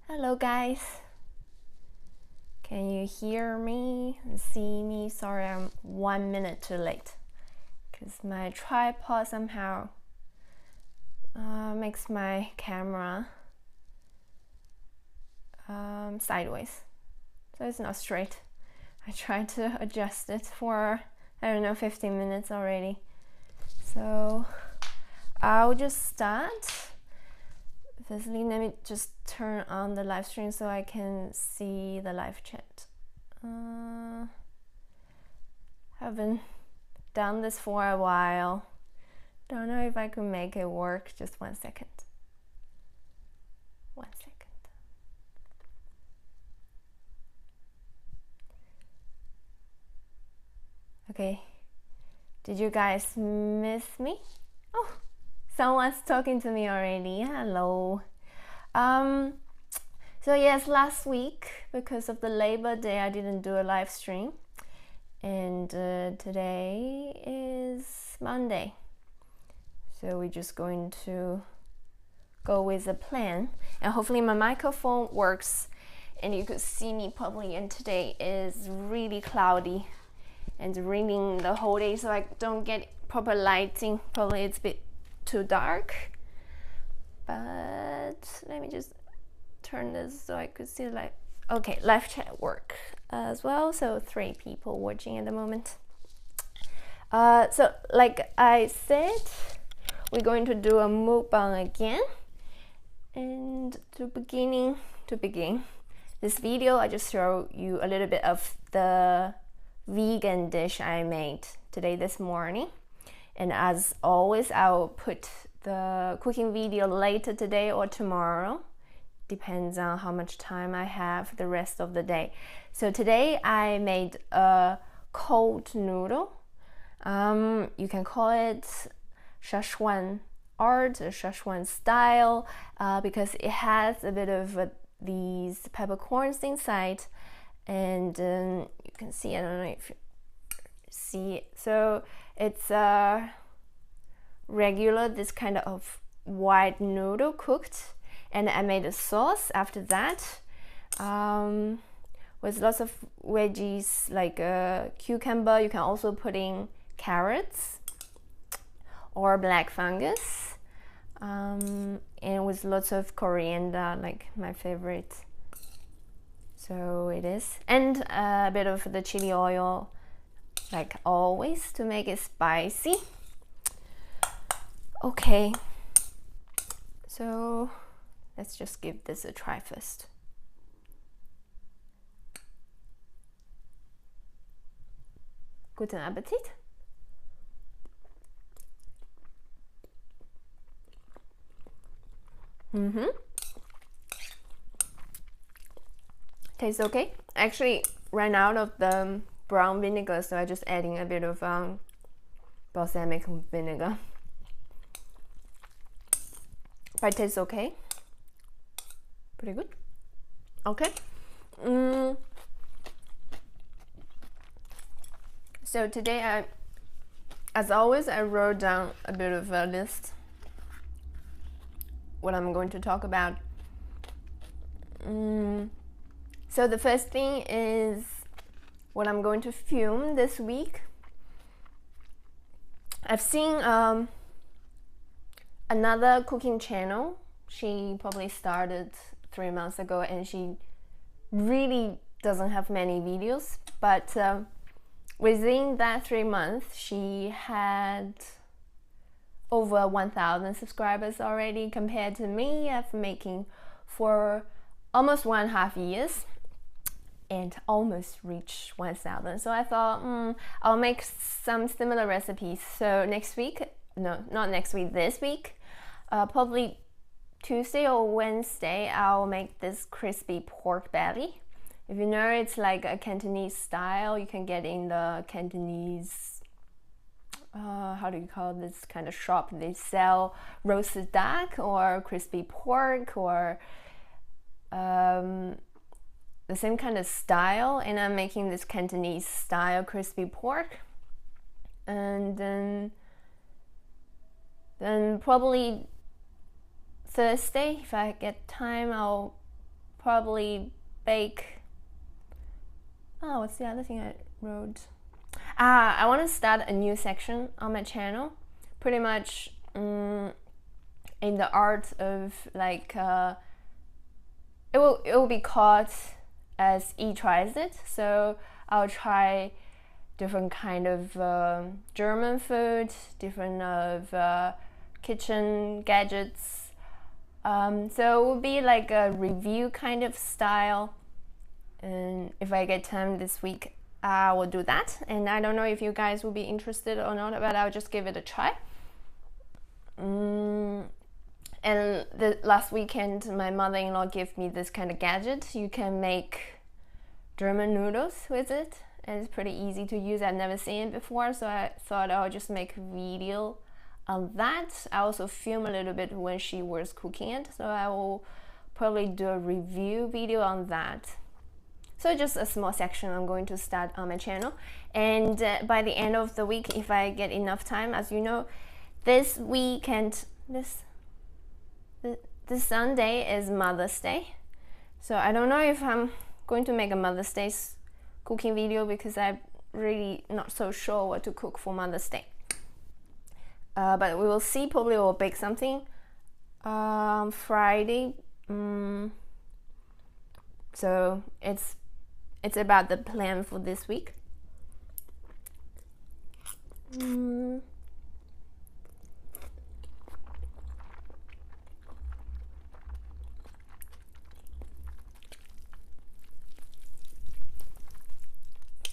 Hello guys, can you hear me and see me? Sorry, I'm 1 minute too late because my tripod somehow makes my camera sideways, so it's not straight. I tried to adjust it for, I don't know, 15 minutes already. So I'll just start. Firstly, let me just turn on the live stream so I can see the live chat. Haven't done this for a while. Don't know if I could make it work. Just 1 second. 1 second. Okay. Did you guys miss me? Oh, someone's talking to me already. Hello. So yes, last week, because of the Labor Day, I didn't do a live stream. And today is Monday. So we're just going to go with a plan. And hopefully my microphone works. And you could see me probably, and today is really cloudy and raining the whole day, so I don't get proper lighting. Probably it's a bit too dark. But let me just turn this so I could see the light. Okay, live chat work as well. So 3 people watching at the moment. So like I said, we're going to do a mukbang again. And to begin this video, I just show you a little bit of the vegan dish I made today this morning. And as always, I'll put the cooking video later today or tomorrow. Depends on how much time I have the rest of the day. So today I made a cold noodle. You can call it Sichuan art or Sichuan style because it has a bit of these peppercorns inside. And you can see, I don't know if you see it. So it's regular, this kind of white noodle cooked. And I made a sauce after that with lots of veggies like cucumber. You can also put in carrots or black fungus, and with lots of coriander, like my favorite. So it is, and a bit of the chili oil, like always, to make it spicy. Okay, so let's just give this a try first. Guten Appetit. Tastes okay. Actually ran out of the brown vinegar, so I'm just adding a bit of balsamic vinegar. But it tastes okay. Pretty good. Okay. So today as always, I wrote down a bit of a list what I'm going to talk about. So the first thing is what I'm going to film this week. I've seen another cooking channel. She probably started 3 months ago, and she really doesn't have many videos, but within that 3 months she had over 1,000 subscribers already, compared to me. I've been making for almost 1.5 years and almost reached 1,000. So I thought I'll make some similar recipes. So next week, no, not next week, this week, probably Tuesday or Wednesday, I'll make this crispy pork belly. If you know, it's like a Cantonese style. You can get in the Cantonese, how do you call this kind of shop? They sell roasted duck or crispy pork or the same kind of style. And I'm making this Cantonese style crispy pork. And then probably Thursday, if I get time, I'll probably bake. Oh, what's the other thing I wrote? I want to start a new section on my channel, pretty much in the art of like it will be called as E tries it. So I'll try different kind of German food, different of kitchen gadgets. So it will be like a review kind of style. And if I get time this week, I will do that. And I don't know if you guys will be interested or not, but I'll just give it a try. And the last weekend, my mother-in-law gave me this kind of gadget. You can make German noodles with it, and it's pretty easy to use. I've never seen it before, so I thought I'll just make a video on that. I also film a little bit when she was cooking it, so I will probably do a review video on that. So just a small section I'm going to start on my channel. And by the end of the week, if I get enough time, as you know, this weekend, this Sunday is Mother's Day. So I don't know if I'm going to make a Mother's Day cooking video because I'm really not so sure what to cook for Mother's Day. But we will see. Probably we'll bake something Friday. So it's about the plan for this week.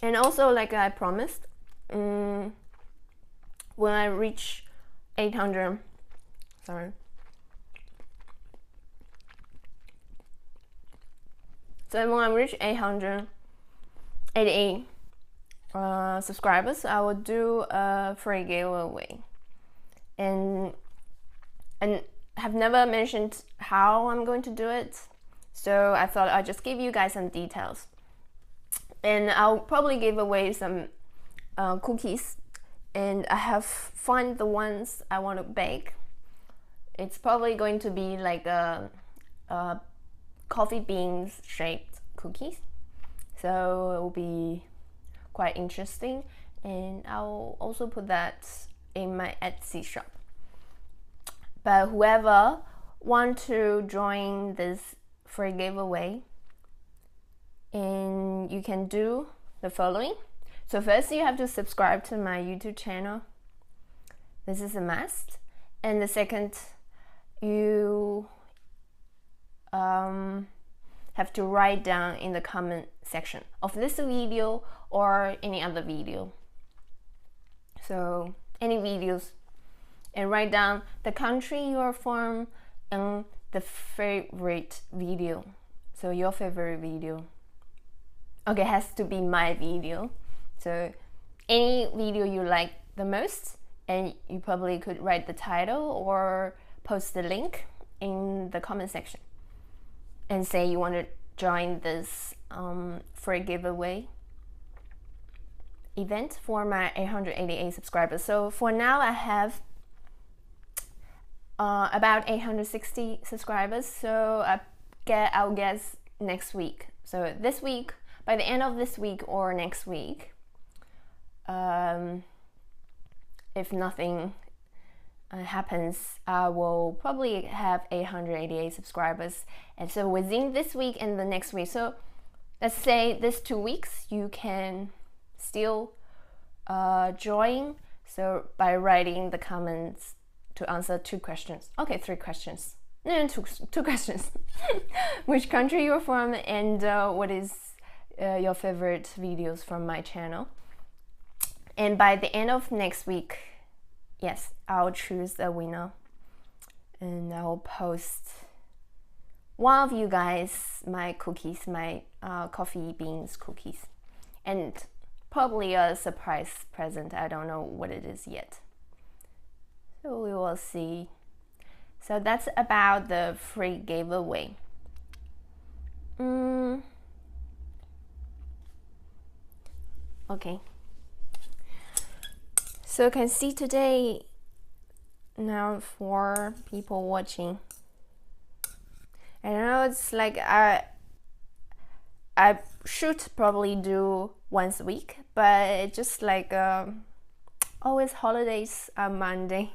And also, like I promised, when I reach 800, sorry. So when I reach 888 subscribers, I will do a free giveaway. And have never mentioned how I'm going to do it, so I thought I'd just give you guys some details. And I'll probably give away some cookies, and I have found the ones I want to bake. It's probably going to be like a coffee beans shaped cookies, so it will be quite interesting. And I'll also put that in my Etsy shop. But whoever want to join this free giveaway, and you can do the following. So first you have to subscribe to my YouTube channel. This is a must. And the second, you have to write down in the comment section of this video or any other video. So any videos, and write down the country you are from and the favorite video. So your favorite video. Okay, it has to be my video. So any video you like the most, and you probably could write the title or post the link in the comment section and say you want to join this free giveaway event for my 888 subscribers. So for now I have about 860 subscribers, so I'll guess next week. So this week, by the end of this week or next week, if nothing happens, I will probably have 888 subscribers. And so within this week and the next week, so let's say this 2 weeks, you can still join. So by writing the comments to answer 2 questions. Okay, 3 questions. No, two questions. Which country you're from, and what is your favorite videos from my channel. And by the end of next week, yes, I'll choose a winner, and I'll post one of you guys my cookies, my coffee beans cookies, and probably a surprise present. I don't know what it is yet, so we will see. So that's about the free giveaway. Okay. So you can see today, now 4 people watching. I know it's like I should probably do once a week, but it's just like always holidays on Monday.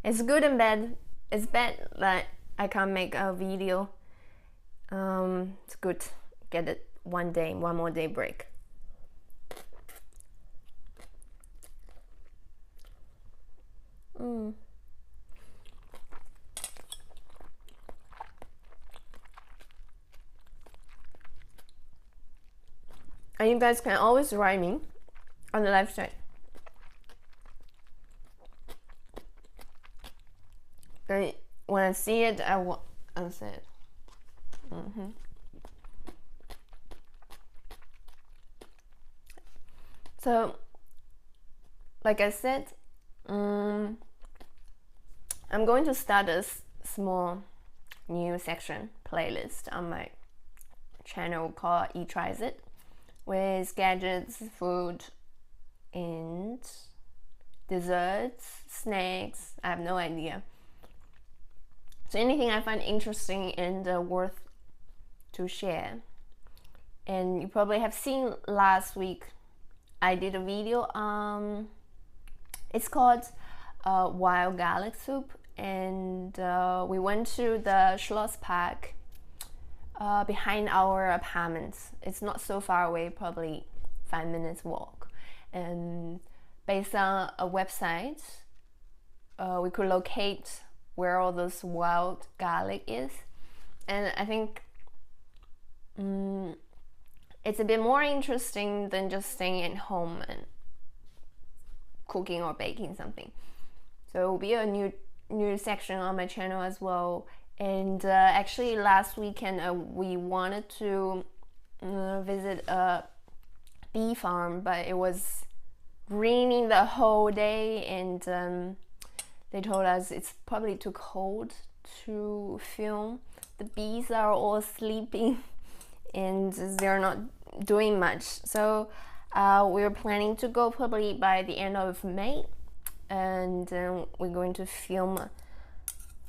It's good and bad. It's bad that I can't make a video. It's good. Get it one more day break. And you guys can always write me on the live chat. And when I see it, I'll say it. So, like I said, I'm going to start a small new section playlist on my channel called Eat Tries It, with gadgets, food, and desserts, snacks. I have no idea. So anything I find interesting and worth to share. And you probably have seen last week I did a video. It's called wild garlic soup, and we went to the Schloss Park behind our apartments. It's not so far away, probably 5 minutes walk. And based on a website, we could locate where all this wild garlic is. And I think it's a bit more interesting than just staying at home and cooking or baking something. So it will be a new section on my channel as well. And actually last weekend we wanted to visit a bee farm, but it was raining the whole day, and they told us it's probably too cold to film. The bees are all sleeping and they're not doing much. So we're planning to go probably by the end of May, and we're going to film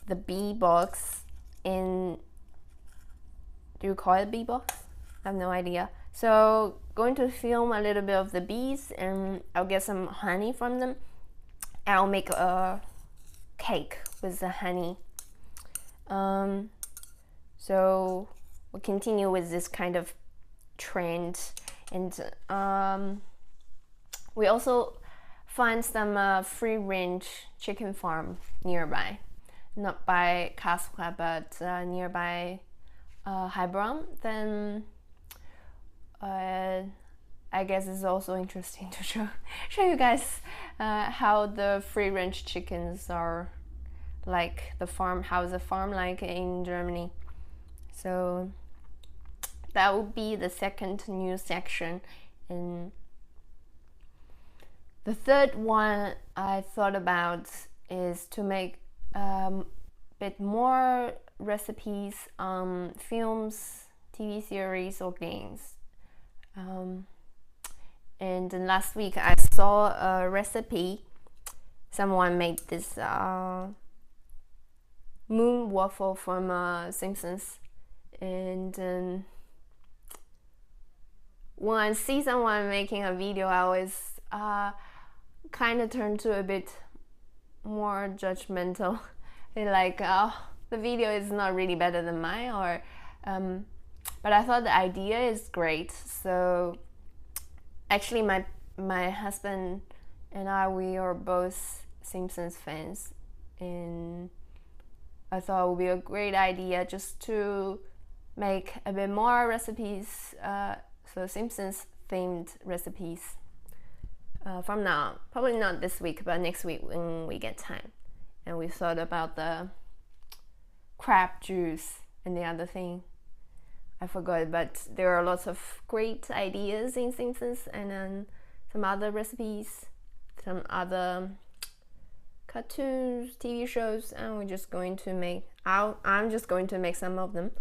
the bee box in, do you call it bee box? I have no idea. So going to film a little bit of the bees, and I'll get some honey from them. I'll make a cake with the honey. So we'll continue with this kind of trend, and we also find some free-range chicken farm nearby, not by Casca, but nearby Hebron. Then I guess it's also interesting to show you guys how the free-range chickens are like the farm. How is the farm like in Germany? So that would be the second new section. And the third one I thought about is to make bit more recipes on films, TV series, or games. And then last week I saw a recipe. Someone made this moon waffle from Simpsons, and when I see someone making a video, I always kind of turn to a bit more judgmental. Like, oh, the video is not really better than mine, or but I thought the idea is great. So actually my husband and I, we are both Simpsons fans, and I thought it would be a great idea just to make a bit more recipes, so Simpsons themed recipes from now on. Probably not this week, but next week when we get time. And we thought about the crab juice and the other thing I forgot, but there are lots of great ideas in Simpsons, and then some other recipes, some other cartoons, TV shows, and we're just going to make I'm just going to make some of them.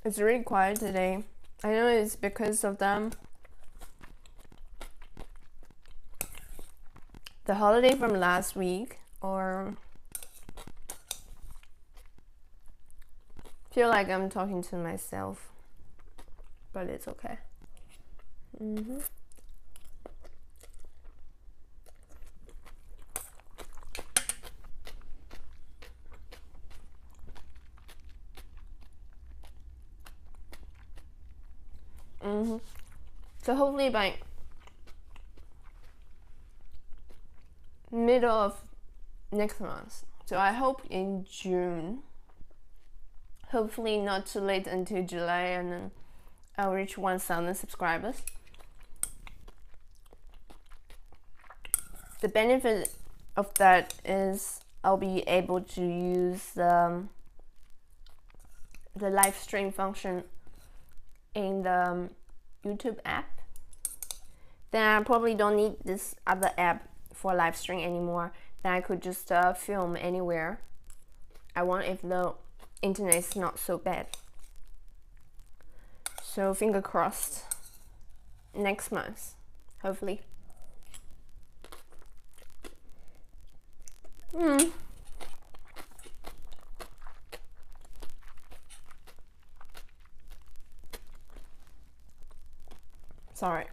It's really quiet today. I know it's because of the holiday from last week, or feel like I'm talking to myself, but it's okay. So hopefully by middle of next month, so I hope in June, hopefully not too late until July, and then I'll reach 1,000 subscribers. The benefit of that is I'll be able to use the live stream function in the YouTube app. Then I probably don't need this other app for live stream anymore. Then I could just film anywhere I want if the internet is not so bad. So finger crossed, next month, hopefully. Sorry.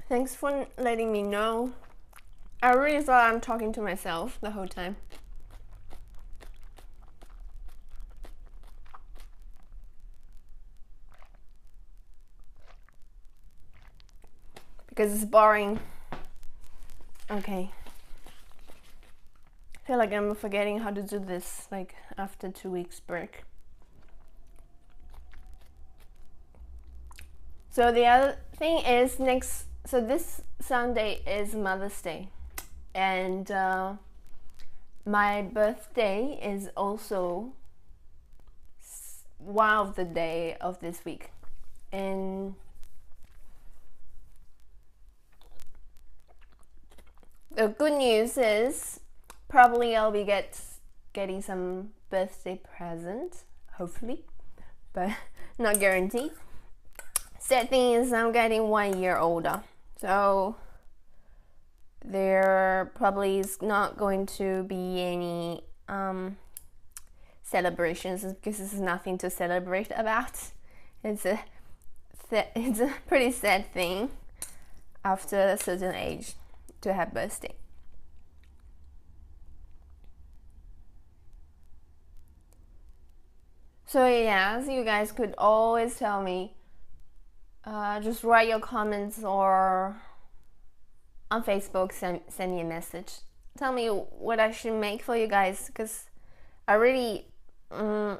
Thanks for letting me know. I really thought I'm talking to myself the whole time. Because it's boring. Okay. I feel like I'm forgetting how to do this, like after 2 weeks break. So the other thing is so this Sunday is Mother's Day, and my birthday is also one of the day of this week. And the good news is probably I'll be getting some birthday present, hopefully, but not guaranteed. Sad thing is I'm getting 1 year older, so there probably is not going to be any celebrations, because there's nothing to celebrate about. It's a pretty sad thing after a certain age to have birthday. So yeah, so you guys could always tell me, just write your comments, or on Facebook send me a message. Tell me what I should make for you guys, because I really I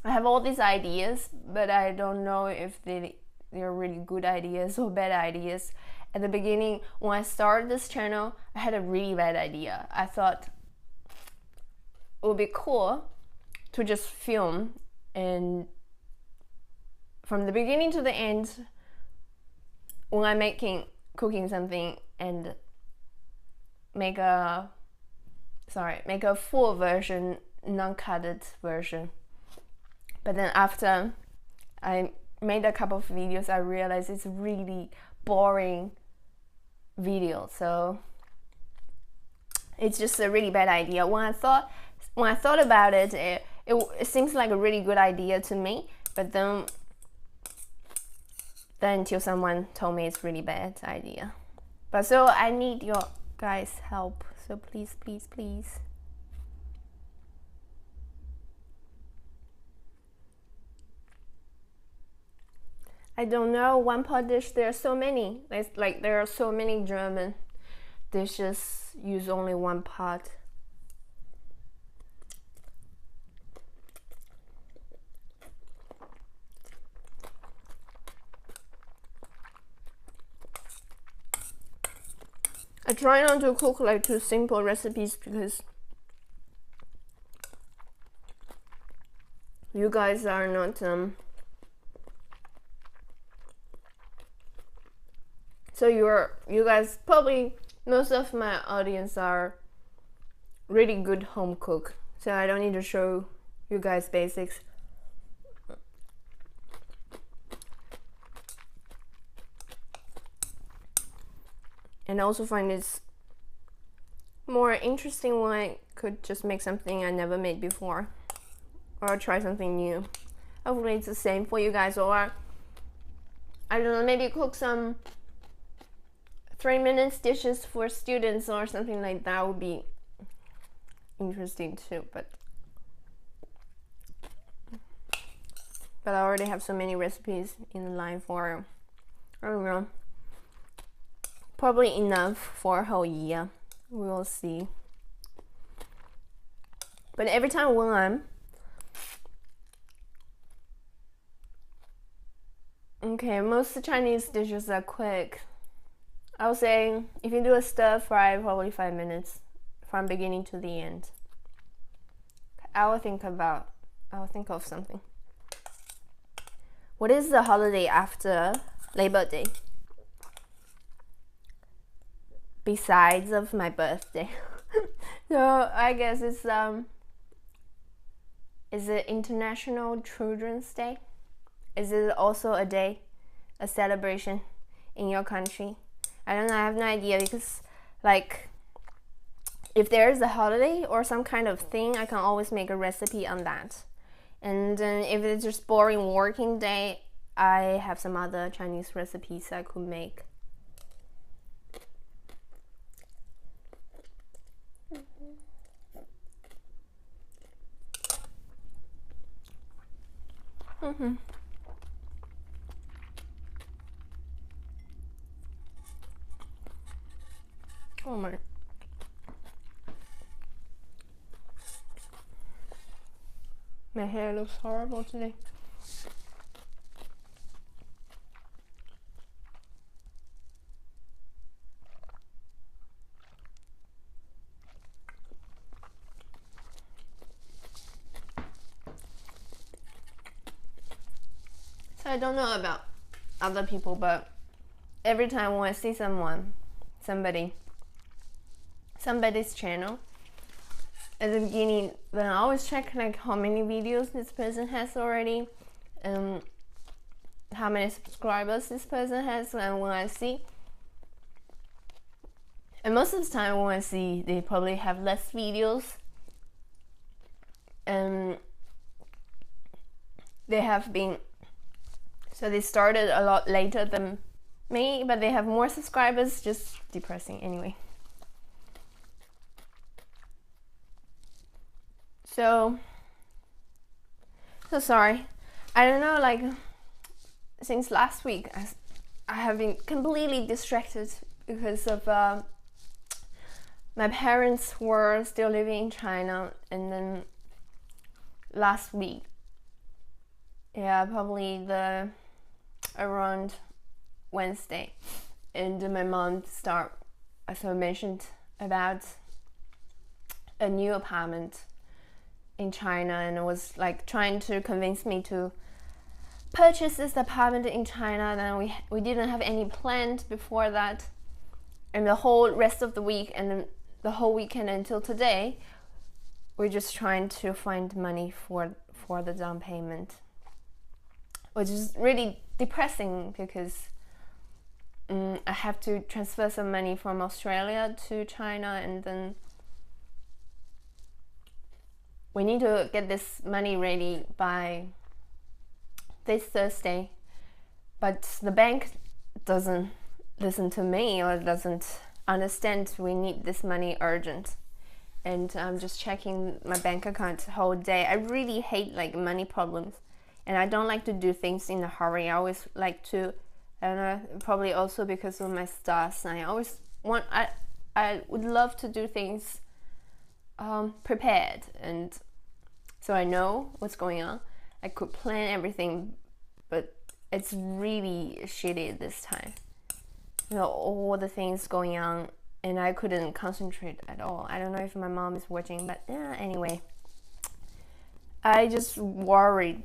have all these ideas, but I don't know if they're really good ideas or bad ideas. At the beginning, when I started this channel, I had a really bad idea. I thought it would be cool to just film, and from the beginning to the end, when I'm cooking something, and make a full version, non-cutted version. But then after I made a couple of videos, I realized it's really boring video, so it's just a really bad idea. When I thought about it, it seems like a really good idea to me, but then until someone told me it's really bad idea. But so I need your guys' help, so please, please, please. I don't know, one pot dish, there are so many. Like there are so many German dishes use only one pot. I try not to cook like too simple recipes, because you guys are not so you guys, probably most of my audience are really good home cook, so I don't need to show you guys basics. And I also find it's more interesting when I could just make something I never made before, or try something new. Hopefully it's the same for you guys, or I don't know, maybe cook some 3 minutes dishes for students or something like that would be interesting too. But I already have so many recipes in line for, I don't know, probably enough for a whole year. We will see. But every time when I'm okay, most Chinese dishes are quick. I would say if you do a stir fry, probably 5 minutes from beginning to the end. I will think of something. What is the holiday after Labor Day? Besides of my birthday. So I guess it's is it International Children's Day? Is it also a day, a celebration in your country? I don't know, I have no idea, because like if there's a holiday or some kind of thing, I can always make a recipe on that. And then if it's just boring working day, I have some other Chinese recipes I could make. Oh my hair looks horrible today. So I don't know about other people, but every time when I see somebody's channel, at the beginning, then I always check like how many videos this person has already, how many subscribers this person has, and when I see, and most of the time when I see they probably have less videos, and they started a lot later than me, but they have more subscribers. Just depressing anyway. So sorry. I don't know, like since last week I have been completely distracted because of my parents were still living in China, and then last week, yeah, probably around Wednesday, and my mom as I mentioned, about a new apartment in China, and was like trying to convince me to purchase this apartment in China. Then we didn't have any plans before that, and the whole rest of the week and the whole weekend until today, we're just trying to find money for the down payment, which is really depressing because I have to transfer some money from Australia to China, and then we need to get this money ready by this Thursday. But the bank doesn't listen to me, or doesn't understand we need this money urgent. And I'm just checking my bank account the whole day. I really hate like money problems, and I don't like to do things in a hurry. I always like to, I don't know, probably also because of my star sign, I would love to do things prepared, and so I know what's going on. I could plan everything, but it's really shitty this time. You know, all the things going on, and I couldn't concentrate at all. I don't know if my mom is watching, but yeah, anyway. I just worried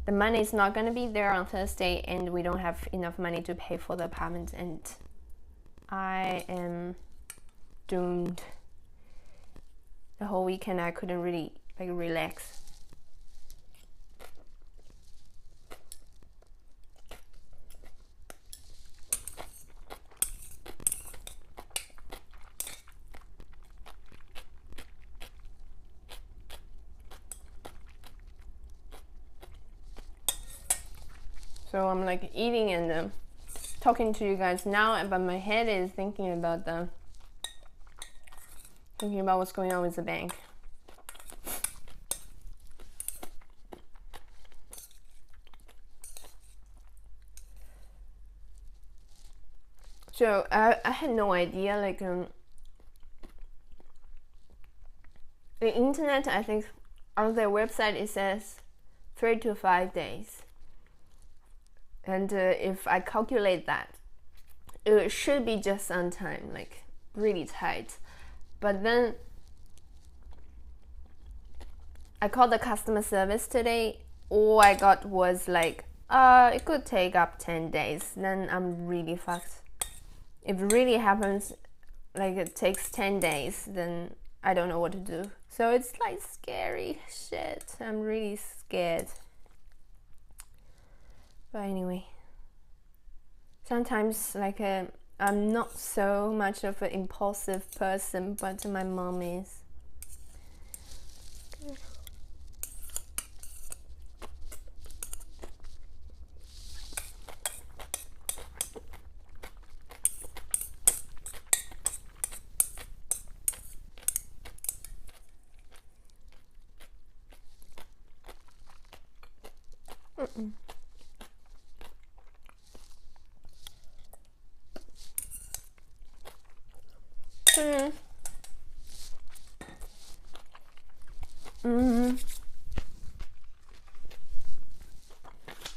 the money is not going to be there on Thursday, and we don't have enough money to pay for the apartment, and I am doomed. the whole weekend I couldn't really like relax. So I'm like eating and talking to you guys now, but my head is thinking about what's going on with the bank. So I had no idea, like the internet, I think on their website it says 3 to 5 days. And if I calculate that, it should be just on time, like really tight. But then I called the customer service today. All I got was like, it could take up 10 days. Then I'm really fucked. If it really happens, like it takes 10 days, then I don't know what to do. So it's like scary shit. I'm really scared. But anyway, sometimes like I'm not so much of an impulsive person, but my mom is.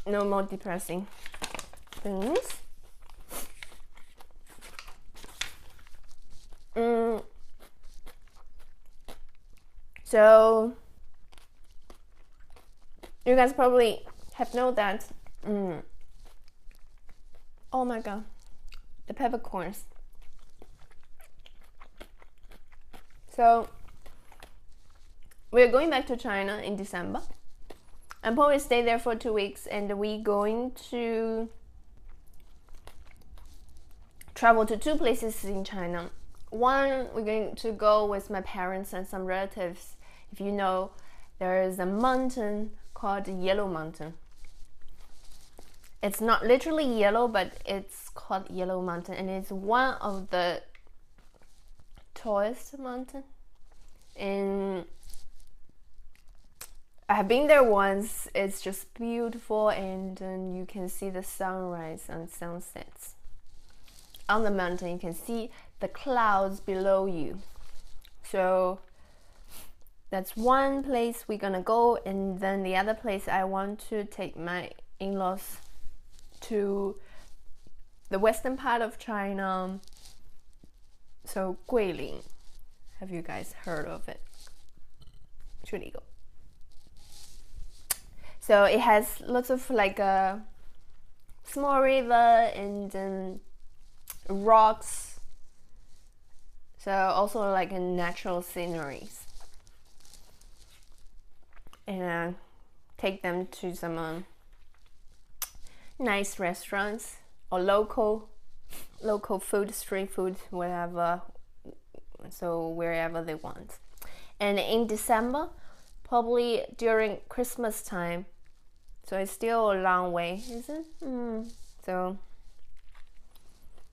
No more depressing things. So you guys probably have known that. Oh my god, the peppercorns. So we're going back to China in December. I'm probably stay there for 2 weeks, and we're going to travel to 2 places in China. One, we're going to go with my parents and some relatives. If you know, there is a mountain called Yellow Mountain. It's not literally yellow, but it's called Yellow Mountain, and it's one of the tallest mountain. And I have been there once. It's just beautiful, and you can see the sunrise and sunsets. On the mountain, you can see the clouds below you. So that's one place we're gonna go, and then the other place I want to take my in-laws to the western part of China. So Guilin, have you guys heard of it? Should go. So it has lots of like a small river and rocks. So also like a natural sceneries. And take them to some nice restaurants or local food, street food, whatever. So wherever they want. And in December, probably during Christmas time. So it's still a long way, is it? So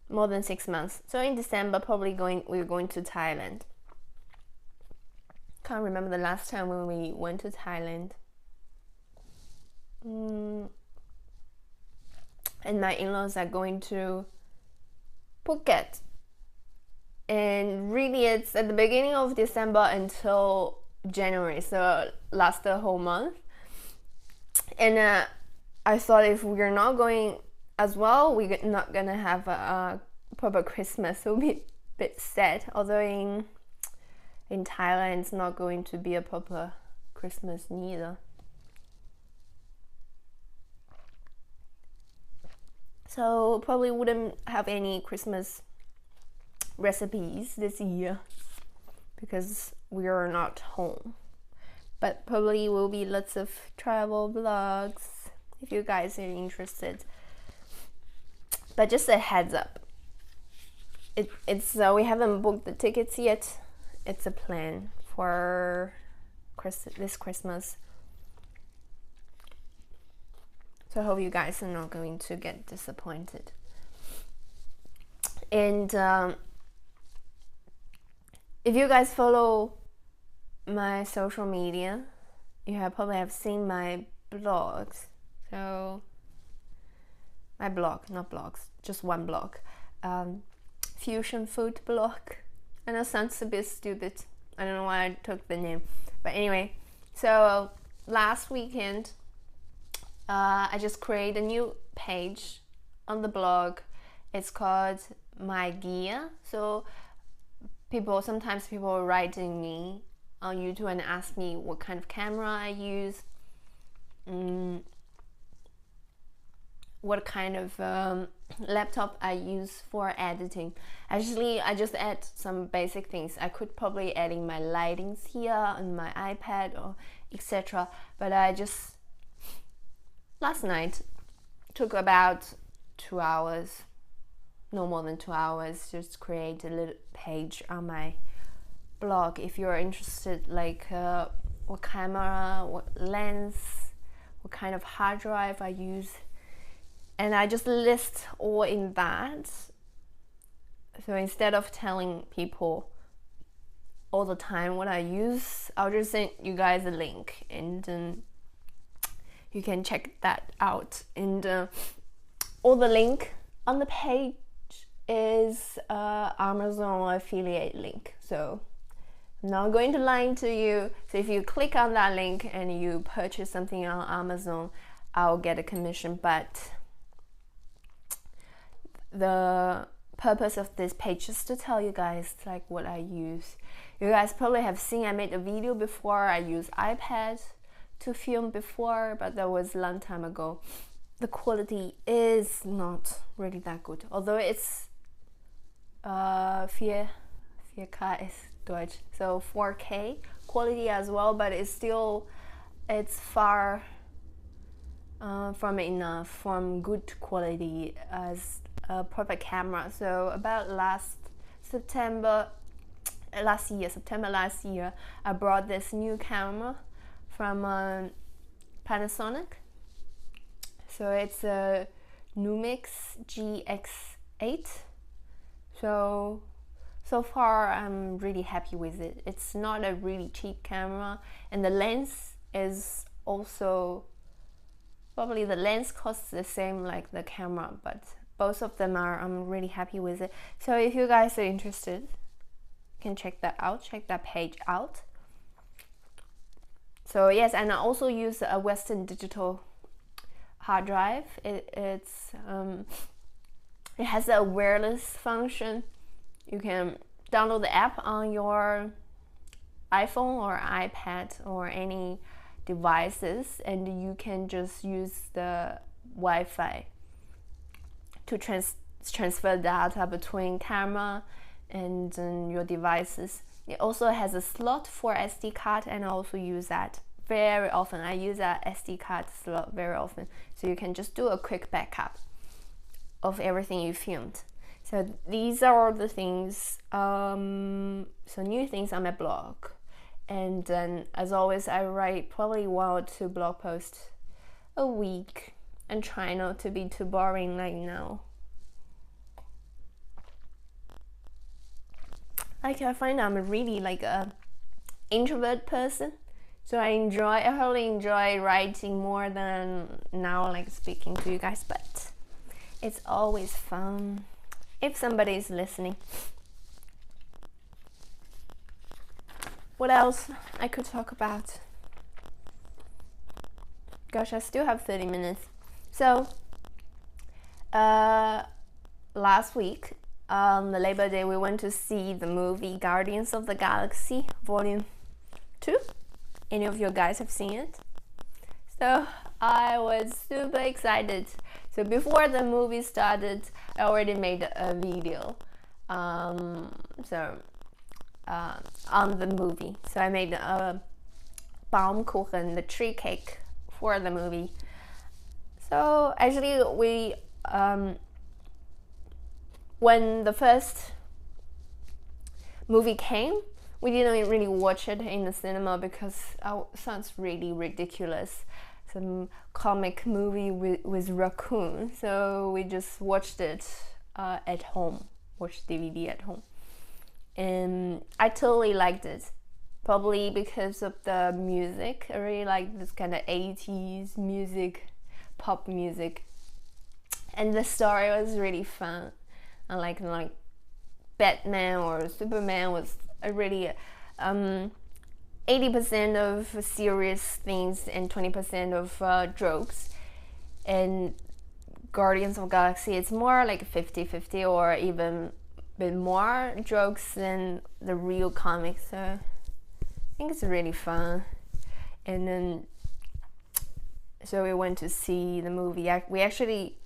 more than 6 months. So in December, probably we're going to Thailand. Can't remember the last time when we went to Thailand. And my in-laws are going to Phuket. And really, it's at the beginning of December until January, so last the whole month. And I thought if we're not going as well, we're not gonna have a proper Christmas. So it'll be a bit sad. Although in Thailand, it's not going to be a proper Christmas neither. So probably wouldn't have any Christmas recipes this year. because we are not home. But probably will be lots of travel vlogs if you guys are interested. But just a heads up, it's we haven't booked the tickets yet. It's a plan for this Christmas. So I hope you guys are not going to get disappointed. And if you guys follow my social media, you probably have seen my blogs. So my blog, not blogs, just one blog, fusion food blog. I know it sounds a bit stupid. I don't know why I took the name, but anyway. So last weekend, I just created a new page on the blog. It's called My Gear. So sometimes people are writing me on YouTube and ask me what kind of camera I use, what kind of laptop I use for editing. Actually, I just add some basic things. I could probably adding my lightings here on my iPad or etc. But I just last night took about 2 hours, no more than 2 hours, just create a little page on my blog. If you're interested, like what camera, what lens, what kind of hard drive I use, and I just list all in that. So instead of telling people all the time what I use, I'll just send you guys a link, and you can check that out. And all the link on the page is Amazon affiliate link. So I'm not going to lie to you. So if you click on that link and you purchase something on Amazon, I'll get a commission. But the purpose of this page is to tell you guys like what I use. You guys probably have seen I made a video before. I used iPad to film before, but that was a long time ago. The quality is not really that good, although it's 4K is Deutsch, so 4K quality as well, but it's far from enough, from good quality as a perfect camera. So about September last year, I brought this new camera from Panasonic. So it's a Numix GX8. So far I'm really happy with it. It's not a really cheap camera, and the lens is also, probably the lens costs the same like the camera, but both of them I'm really happy with it. So if you guys are interested, you can check that page out. So yes, and I also use a Western Digital hard drive. It has a wireless function. You can download the app on your iPhone or iPad or any devices, and you can just use the Wi-Fi to transfer data between camera and your devices. It also has a slot for SD card, and I also use that very often. I use that SD card slot very often, so you can just do a quick backup of everything you filmed. So these are the things, so new things on my blog. And then as always, I write probably 1 or 2 blog posts a week, and try not to be too boring like now. Like I find I'm really like a introvert person, so I really enjoy writing more than now like speaking to you guys, but it's always fun if somebody is listening. What else I could talk about? Gosh, I still have 30 minutes. So last week on the Labor Day, we went to see the movie Guardians of the Galaxy Volume 2. Any of you guys have seen it? So I was super excited. So before the movie started, I already made a video. So on the movie. So I made a Baumkuchen, the tree cake, for the movie. So actually, we when the first movie came, we didn't really watch it in the cinema because it sounds really ridiculous. Some comic movie with raccoon. So we just watched it at home, watched DVD at home. And I totally liked it. Probably because of the music. I really like this kind of 80s music, pop music. And the story was really fun. And like Batman or Superman was a really 80% of serious things and 20% of jokes. And Guardians of the Galaxy, it's more like 50-50 or even a bit more jokes than the real comics. So I think it's really fun. And then so we went to see the movie. We actually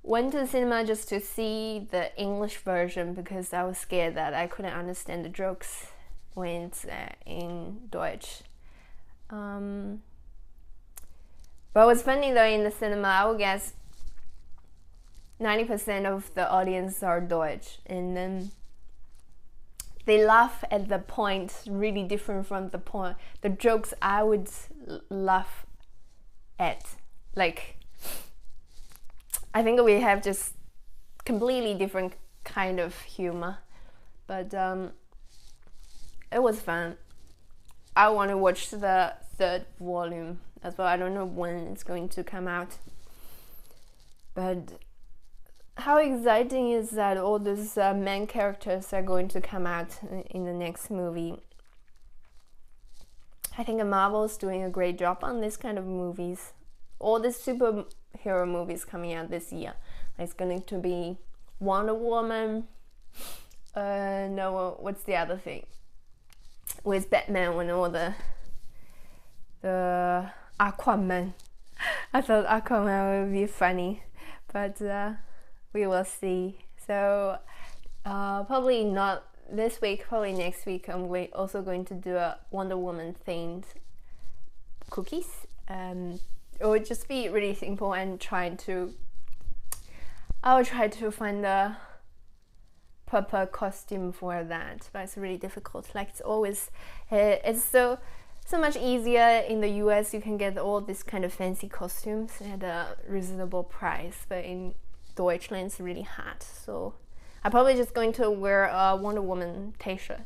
went to the cinema just to see the English version because I was scared that I couldn't understand the jokes when it's in Deutsch. But what's funny though, in the cinema, I would guess 90% of the audience are Deutsch, and then they laugh at the point really different from the jokes I would laugh at. Like, I think we have just completely different kind of humor, but it was fun. I want to watch the third volume as well. I don't know when it's going to come out, but how exciting is that all these main characters are going to come out in the next movie. I think Marvel's doing a great job on this kind of movies. All the superhero movies coming out this year. It's going to be Wonder Woman. No, what's the other thing? With Batman and all the Aquaman. I thought Aquaman would be funny, but we will see. So probably not this week, probably next week I'm also going to do a Wonder Woman themed cookies. It would just be really simple and I'll try to find a proper costume for that, but it's really difficult. Like, it's always it's so much easier in the US. You can get all these kind of fancy costumes at a reasonable price, but in Deutschland it's really hard. So I'm probably just going to wear a Wonder Woman t-shirt,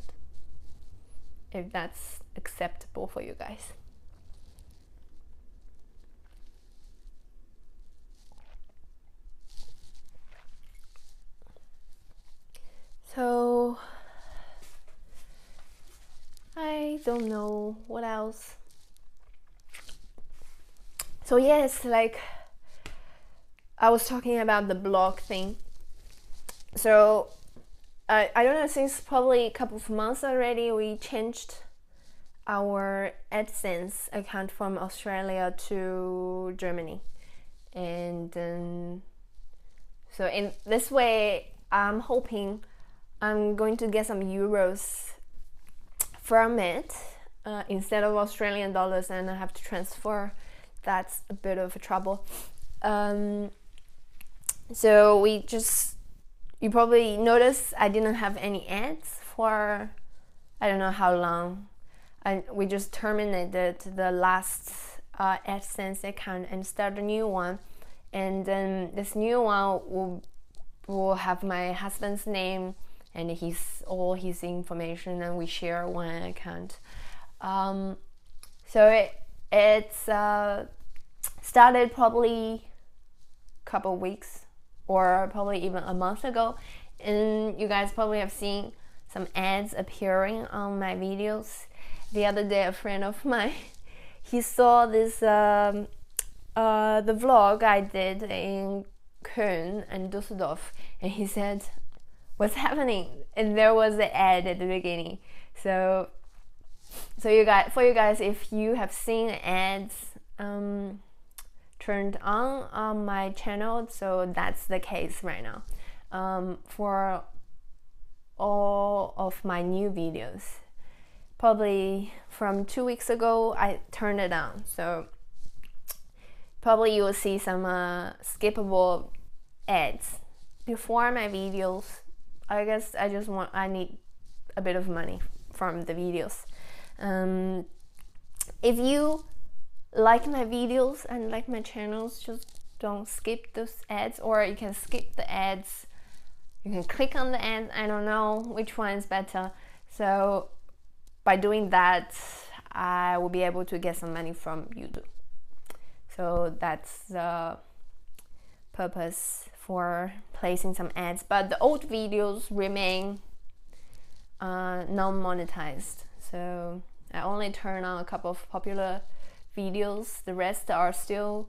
if that's acceptable for you guys. So I don't know what else. So yes, like I was talking about the blog thing. So I don't know, since probably a couple of months already, we changed our AdSense account from Australia to Germany. And so in this way, I'm hoping I'm going to get some euros from it instead of Australian dollars, and I have to transfer. That's a bit of a trouble. So you probably noticed I didn't have any ads for I don't know how long. We just terminated the last AdSense account and start a new one. And then this new one will have my husband's name and all his information, and we share one account. So it's started probably a couple weeks or probably even a month ago, and you guys probably have seen some ads appearing on my videos. The other day, a friend of mine, he saw this the vlog I did in Köln and Düsseldorf, and he said, "What's happening?" And there was the ad at the beginning. So for you guys, if you have seen ads turned on my channel, so that's the case right now. For all of my new videos. Probably from 2 weeks ago, I turned it on. So probably you will see some skippable ads before my videos. I guess I need a bit of money from the videos. If you like my videos and like my channels, just don't skip those ads, or you can skip the ads. You can click on the ads. I don't know which one is better. So by doing that, I will be able to get some money from YouTube. So that's the purpose for placing some ads. But the old videos remain non-monetized. So I only turn on a couple of popular videos. The rest are still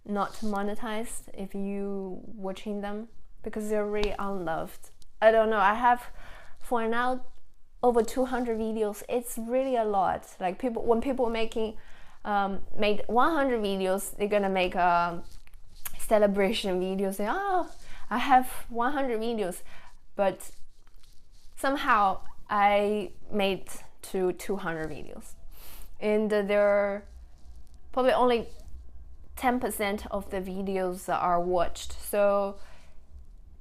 not monetized if you watching them, because they're really unloved. I don't know, I have for now over 200 videos. It's really a lot. Like when people made 100 videos, they're gonna make a celebration video, say, oh, I have 100 videos, but somehow I made to 200 videos, and there are probably only 10% of the videos that are watched. So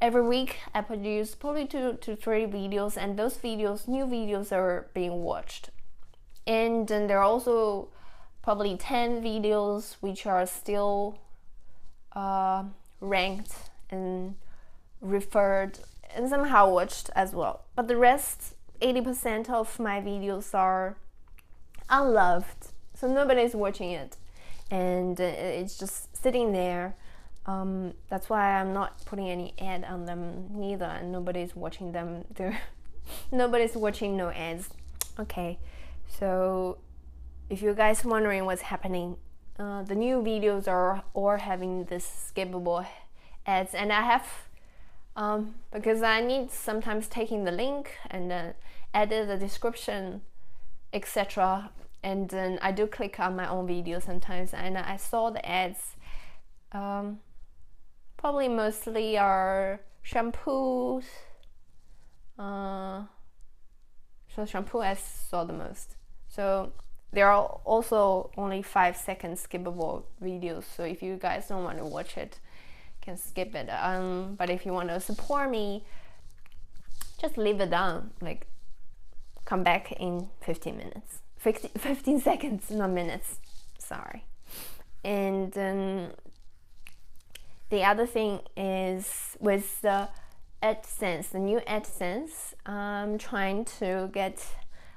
every week I produce probably 2 to 3 videos, and those videos, new videos, are being watched. And then there are also probably 10 videos which are still ranked and referred and somehow watched as well. But the rest, 80% of my videos are unloved, so nobody's watching it, and it's just sitting there. That's why I'm not putting any ad on them neither, and nobody's watching them. Nobody's watching no ads. Okay, so if you guys wondering what's happening, the new videos are all having this skippable ads, and I have because I need sometimes taking the link and then edit the description, etc. And then I do click on my own video sometimes, and I saw the ads. Probably mostly are shampoos. So shampoo I saw the most. So there are also only 5-second skippable videos. So if you guys don't want to watch it, you can skip it. But if you want to support me, just leave it on. Like, come back in 15 minutes. 15 seconds, not minutes. Sorry. And then the other thing is with the AdSense, the new AdSense, I'm trying to get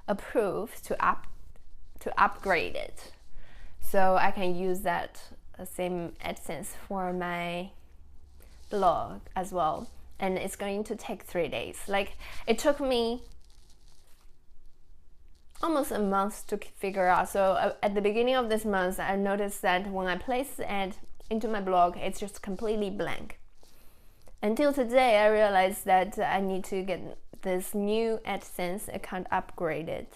approved to upgrade it, so I can use that same AdSense for my blog as well. And it's going to take 3 days. Like, it took me almost a month to figure out. So at the beginning of this month, I noticed that when I place the ad into my blog, it's just completely blank. Until today, I realized that I need to get this new AdSense account upgraded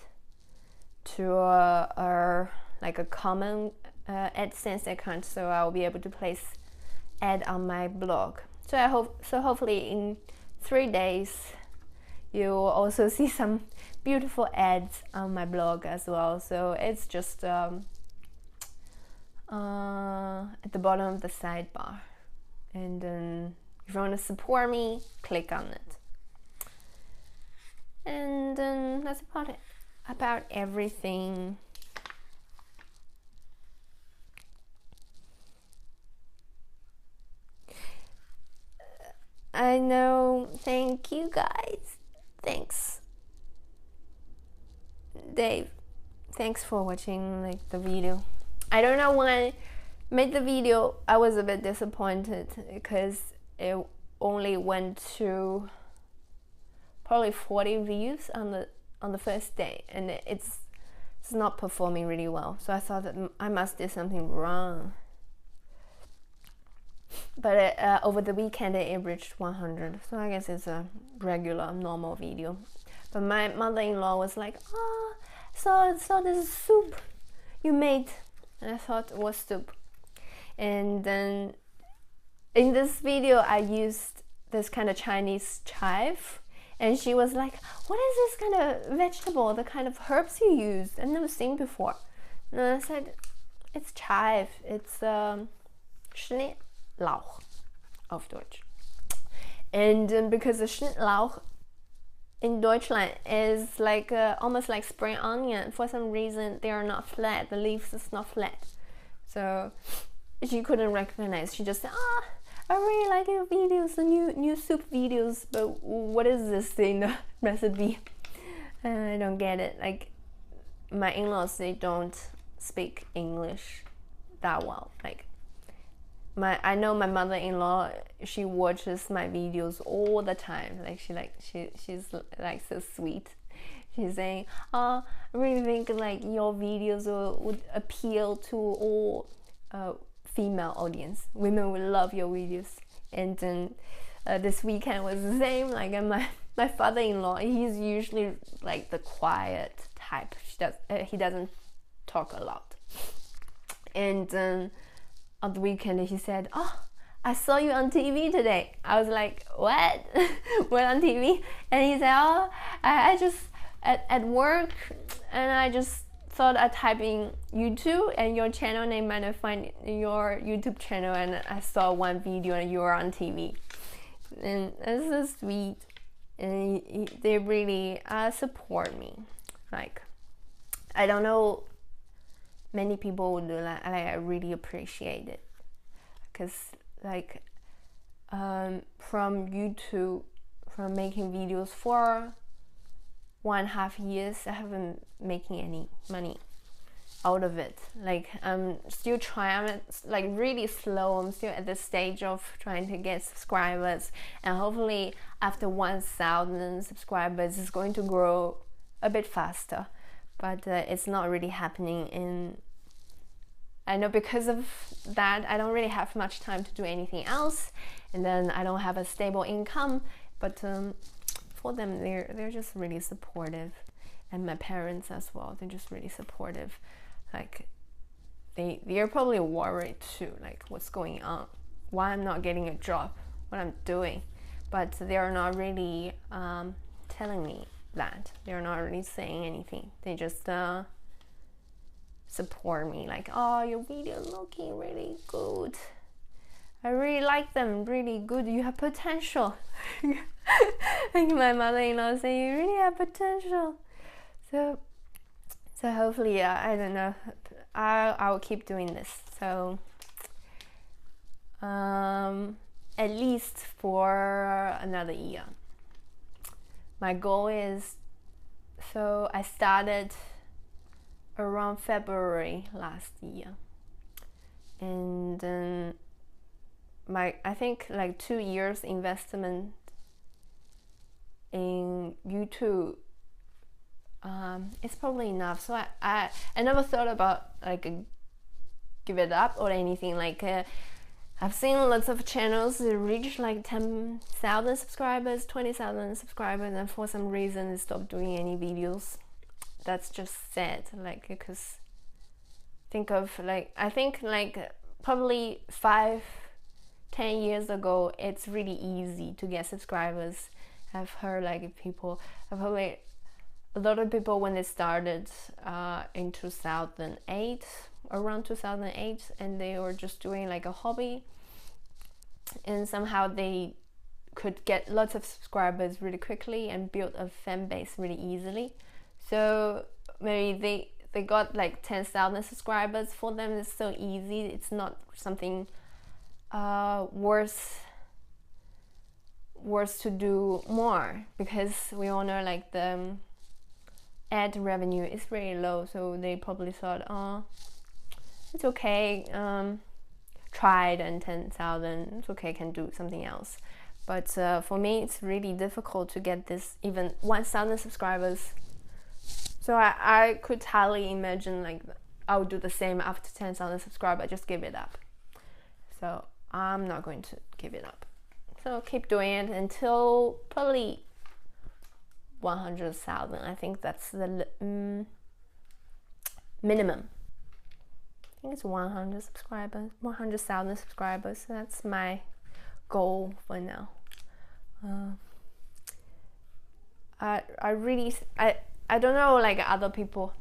to like a common AdSense account, so I'll be able to place ad on my blog. So hopefully in 3 days you will also see some beautiful ads on my blog as well. So it's just at the bottom of the sidebar, and then if you want to support me, click on it. And then that's about everything. I know. Thank you guys. Thanks, Dave. Thanks for watching the video. I don't know, when I made the video, I was a bit disappointed because it only went to probably 40 views on the first day, and it's not performing really well. So I thought that I must do something wrong. But over the weekend it reached 100, so I guess it's a regular, normal video. But my mother-in-law was like, "Oh, saw this soup you made," and I thought it was soup. And then in this video I used this kind of Chinese chive, And she was like, what is this kind of vegetable, the kind of herbs you use? I've never seen before. And I said, it's chive. It's Schnittlauch auf Deutsch. And because the Schnittlauch in Deutschland is like almost like spring onion. For some reason, they are not flat. The leaves is not flat. So she couldn't recognize. She just said, I really like your videos, the new soup videos, but what is this in the recipe? I don't get it. Like, my in-laws, they don't speak English that well. Like, I know my mother-in-law, she watches my videos all the time. Like, she's like so sweet. She's saying, I really think like your videos would appeal to all female audience. Women will love your videos. And then this weekend was the same. Like, my father-in-law, he's usually like the quiet type. He doesn't talk a lot. And then on the weekend he said, I saw you on TV today. I was like, what? What on TV? And he said, I just at work, and I just thought I'd type in YouTube and your channel name, and I find your YouTube channel, and I saw one video and you were on TV. And that's so sweet. And they really support me. Like, I don't know, many people would do that. I really appreciate it, because like from YouTube, from making videos for 1.5 years, I haven't making any money out of it. Like, I'm still trying. I'm like really slow. I'm still at the stage of trying to get subscribers, and hopefully after 1,000 subscribers it's going to grow a bit faster, but it's not really happening. In I know because of that I don't really have much time to do anything else, and then I don't have a stable income. But for them, they're just really supportive, and my parents as well, they're just really supportive. Like, they're probably worried too, like what's going on, why I'm not getting a job, what I'm doing, but they're not really telling me that. They're not really saying anything. They just support me, like, oh, your video looking really good, I really like them, really good, you have potential. Like my mother-in-law saying, you really have potential. So hopefully, I don't know, I'll keep doing this. So at least for another year. My goal is, so I started around February last year, and then I think like 2 years investment in YouTube, it's probably enough. So I never thought about like give it up or anything. Like I've seen lots of channels reach like 10,000 subscribers, 20,000 subscribers, and for some reason they stopped doing any videos. That's just sad. Like, because I think like probably 5-10 years ago, it's really easy to get subscribers. I've heard like people, probably a lot of people when they started in 2008, around 2008, and they were just doing like a hobby, and somehow they could get lots of subscribers really quickly and build a fan base really easily. So maybe they got like 10,000 subscribers. For them it's so easy. It's not something worse to do more, because we all know like the ad revenue is very low. So they probably thought, oh, it's okay, tried, and 10,000, it's okay, can do something else. But for me it's really difficult to get this even 1,000 subscribers. So I could hardly imagine like I would do the same after 10,000 subscribers. I just give it up. So I'm not going to give it up. So keep doing it until probably 100,000. I think that's the minimum. I think it's 100 subscribers, 100,000 subscribers. That's my goal for now. I really, I don't know, like other people,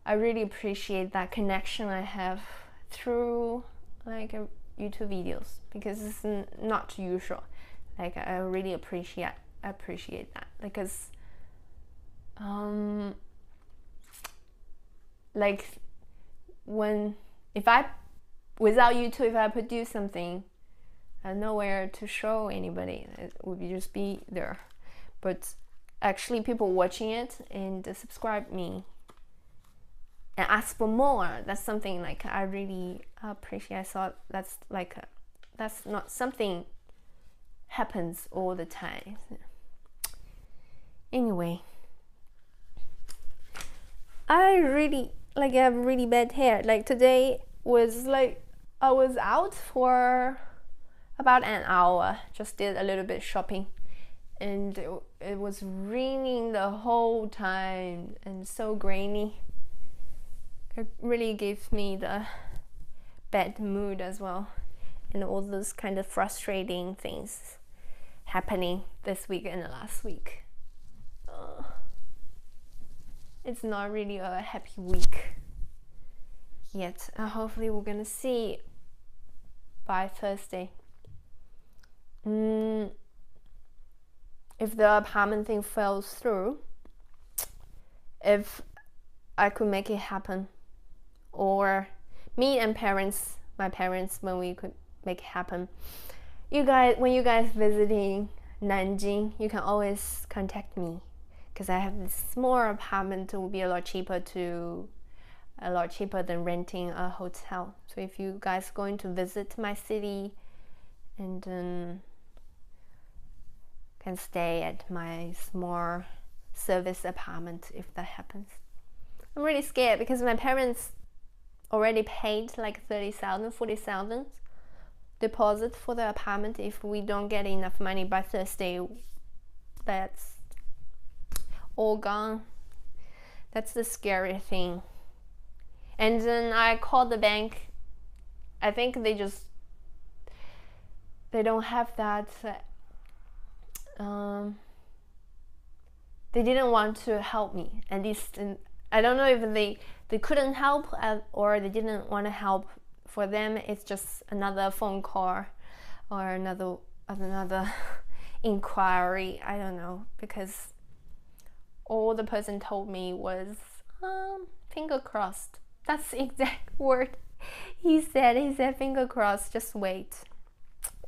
I really appreciate that connection I have through like YouTube videos, because it's not usual. Like I really appreciate that, because like without YouTube, if I produce something, I have nowhere to show anybody. It would just be there. But actually people watching it and subscribe me and ask for more, that's something like I really appreciate. I thought that's not something happens all the time. Anyway, I really have really bad hair. Like today was like I was out for about an hour, just did a little bit shopping, and it was raining the whole time and so grainy. It really gives me the bad mood as well, and all those kind of frustrating things happening this week and last week. It's not really a happy week yet. Hopefully we're gonna see by Thursday. If the apartment thing falls through, if I could make it happen, or me and my parents, when we could make it happen. When you guys visiting Nanjing, you can always contact me, because I have this small apartment. It will be a lot cheaper than renting a hotel. So if you guys going to visit my city, and can stay at my small service apartment if that happens. I'm really scared because my parents already paid like 30,000, 40,000 deposit for the apartment. If we don't get enough money by Thursday, that's all gone. That's the scary thing. And then I called the bank. I think they don't have that. They didn't want to help me. At least, I don't know if they couldn't help or they didn't want to help. For them, it's just another phone call or another inquiry. I don't know, because all the person told me was finger crossed. That's the exact word he said. He said finger crossed, just wait.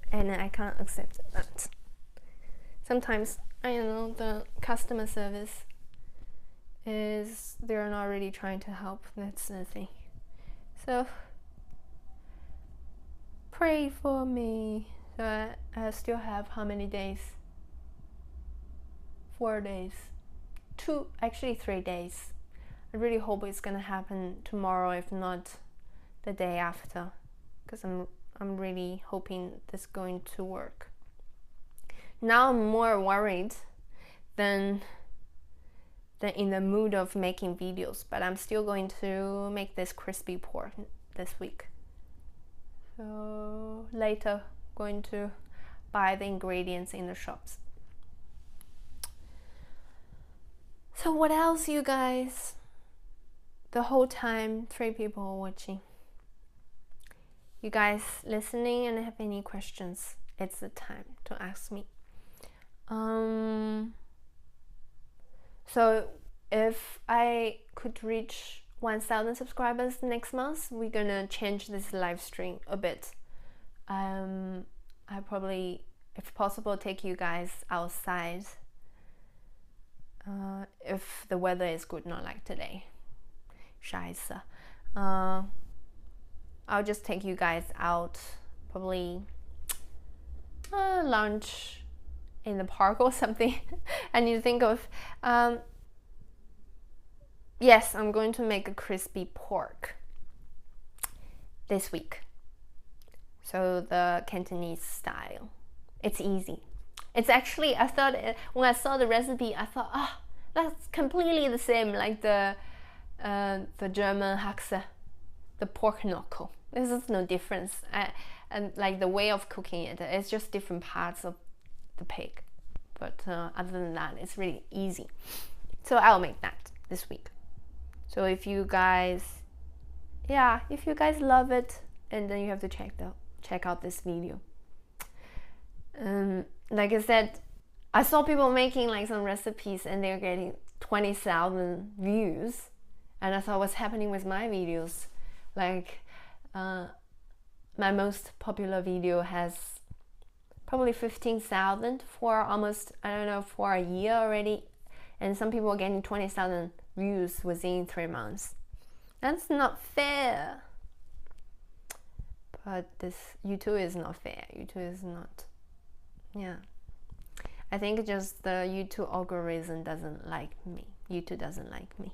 And I can't accept that. Sometimes, I don't know, the customer service they're not really trying to help. That's the thing. So pray for me. So I still have how many days? 4 days. 3 days. I really hope it's gonna happen tomorrow, if not the day after, because I'm really hoping this is going to work. Now I'm more worried than in the mood of making videos, but I'm still going to make this crispy pork this week. So later, going to buy the ingredients in the shops. So what else, you guys? The whole time, 3 people are watching. You guys listening and have any questions, it's the time to ask me. So if I could reach 1,000 subscribers next month, we're gonna change this live stream a bit. I probably, if possible, take you guys outside. If the weather is good, not like today. Scheiße. I'll just take you guys out, probably lunch in the park or something. I need to think of. Yes, I'm going to make a crispy pork this week. So the Cantonese style. It's easy. It's actually, I thought, when I saw the recipe, I thought, that's completely the same like the German Haxe, the pork knuckle. There's just no difference. And like the way of cooking it, it's just different parts of the pig. but other than that, it's really easy. So I'll make that this week. So if you guys love it, and then you have to check out this video. Like I said, I saw people making like some recipes and they're getting 20,000 views, and I thought, what's happening with my videos? Like my most popular video has probably 15,000 for almost, I don't know, for a year already, and some people are getting 20,000 views within 3 months. That's not fair. But this YouTube is not fair. YouTube is not, I think just the YouTube algorithm doesn't like me. YouTube doesn't like me.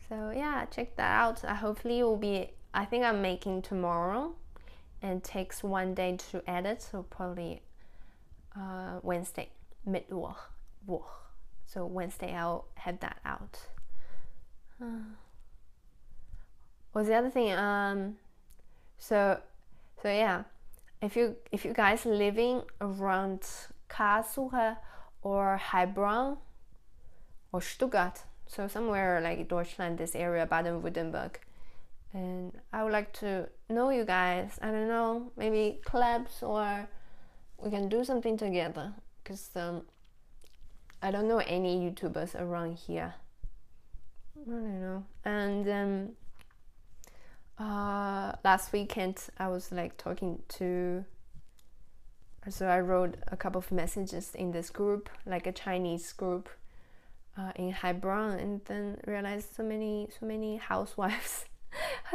So yeah, check that out. Hopefully it will be, I think I'm making tomorrow, and it takes 1 day to edit, so probably Wednesday, Mittwoch. So Wednesday I'll have that out. What's the other thing? So yeah, if you guys living around Karlsruhe or Heilbronn or Stuttgart, so somewhere like Deutschland, this area, Baden-Württemberg, and I would like to know you guys. I don't know, maybe collabs, or we can do something together, because I don't know any YouTubers around here. I don't know. And last weekend I was like talking to, so I wrote a couple of messages in this group, like a Chinese group in Heilbronn, and then realized so many housewives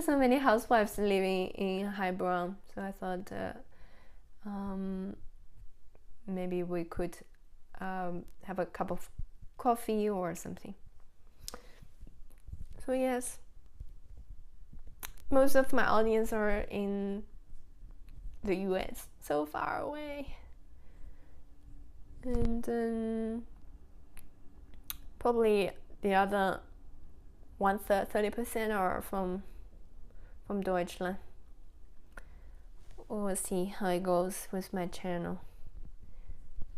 so many housewives living in Heilbronn. So I thought maybe we could have a cup of coffee or something. So yes, most of my audience are in the US, so far away, and then probably the other 1/3, 30% are from Deutschland. We'll see how it goes with my channel.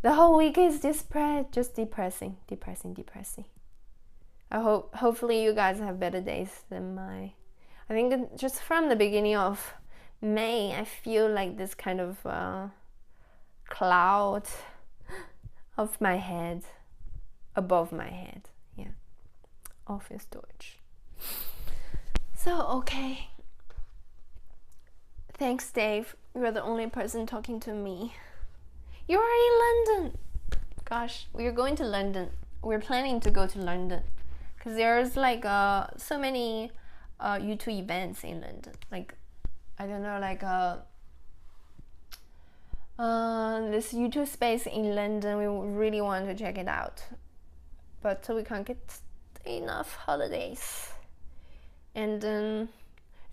The whole week is just depressing. Hopefully you guys have better days than mine. I think just from the beginning of May, I feel like this kind of cloud of my head, above my head. Yeah, Office Deutsch. So okay. Thanks, Dave. You're the only person talking to me. You're in London. Gosh, we're going to London. We're planning to go to London because there's like so many YouTube events in London. Like, I don't know, like this YouTube space in London. We really want to check it out, but we can't get enough holidays. And I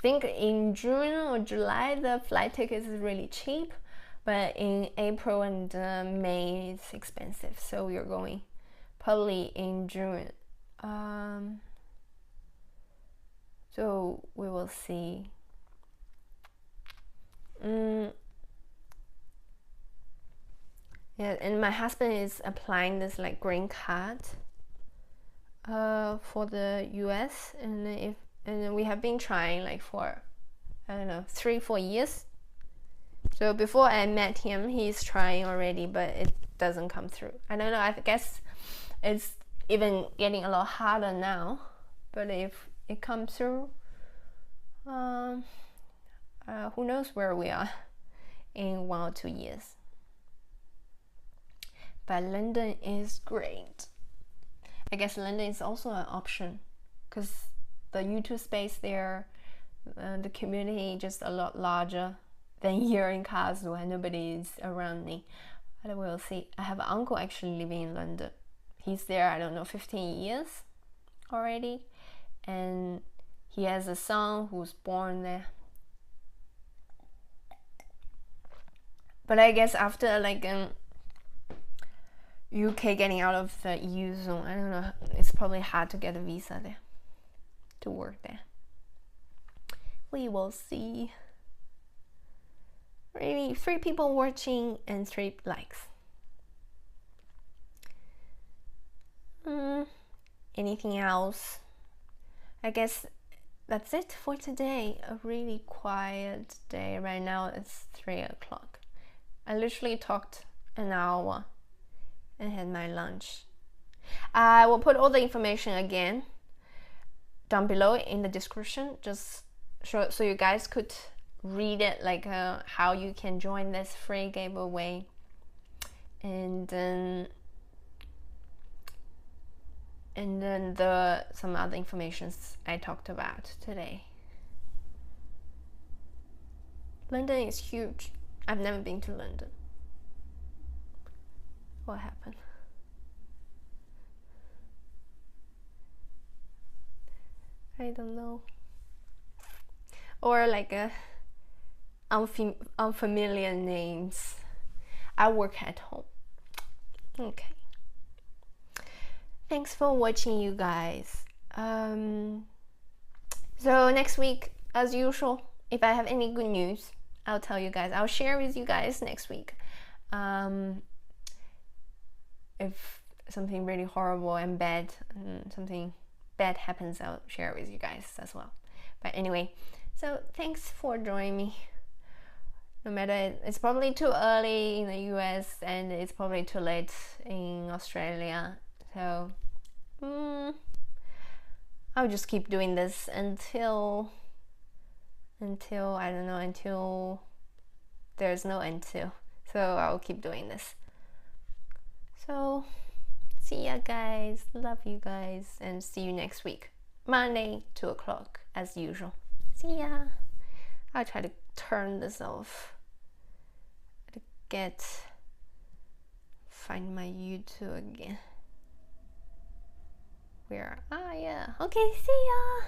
think in June or July the flight tickets is really cheap, but in April and May it's expensive. So we're going probably in June. So we will see. Yeah, and my husband is applying this like green card for the US, and we have been trying like for, I don't know, 3-4 years. So before I met him, he's trying already, but it doesn't come through. I don't know, I guess it's even getting a lot harder now, but if it comes through, who knows where we are in 1 or 2 years. But London is great. I guess London is also an option because the YouTube space there, the community just a lot larger than here in Karlsruhe. Nobody is around me. But we'll see. I have an uncle actually living in London. He's there, I don't know, 15 years already. And he has a son who's born there. But I guess after like UK getting out of the EU zone, I don't know, it's probably hard to get a visa there to work there. We will see. really 3 people watching and 3 likes. Anything else? I guess that's it for today. A really quiet day. Right now it's 3 o'clock. I literally talked an hour and had my lunch. I will put all the information again down below in the description, just so you guys could read it, like how you can join this free giveaway, and then some other informations I talked about today. London is huge. I've never been to London. What happened? I don't know. Or like unfamiliar names. I work at home. Okay. Thanks for watching, you guys. So next week, as usual, if I have any good news, I'll tell you guys. I'll share with you guys next week. If something really horrible and bad, something bad happens, I'll share it with you guys as well. But anyway, so thanks for joining me. No matter, it's probably too early in the US and it's probably too late in Australia, so I'll just keep doing this until I don't know, until there's no end to. So I'll keep doing this. So see ya, guys. Love you guys, and see you next week, Monday 2 o'clock as usual. See ya. I'll try to turn this off to find my YouTube again. Where? Ah, yeah. Okay, see ya.